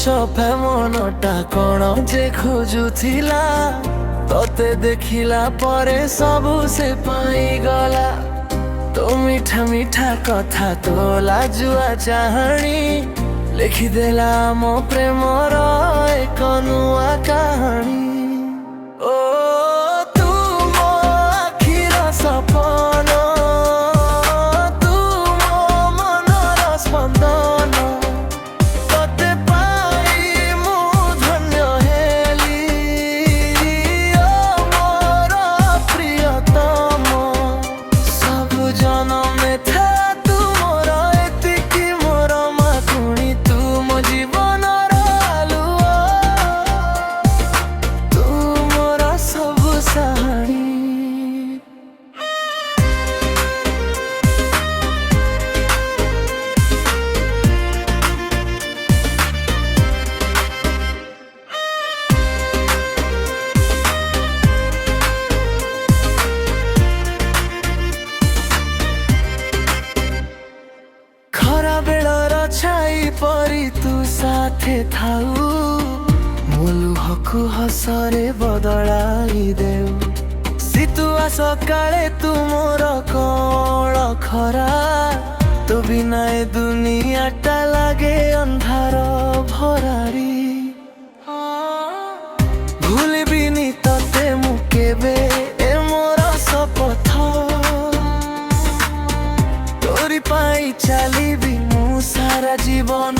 सफे मनटा कौन जे खोजुथिला तोते देखिला परे सबु से पाई गला। तो मीठा मीठा कथा तो लाजुआ चाहणी लिखिदेला मो प्रेमर एक नुआ कहानी। ओ तू मो आखिर सपन, तू मो मनर स्पंदन, तोते पाई मु धन्य हेली। ओ मोर प्रियतम सब जनम था तू मोर एतिकी मोर माकुणी। तू मो जीवनर आलुआ, तू मोर सब सहानी। खरा बेलर छाई परी तू साथे थाऊ, मो लुहकु हसरे बदलाई देऊ। सितुआ सकाळे तू मोर कण खरा, तो बिना ए दुनियाटा लागे अंधार भरारी। भूलिबिनी तते मु केबे ए मोर शपथ, तोरी पाई चलिबी मु सारा जीवन।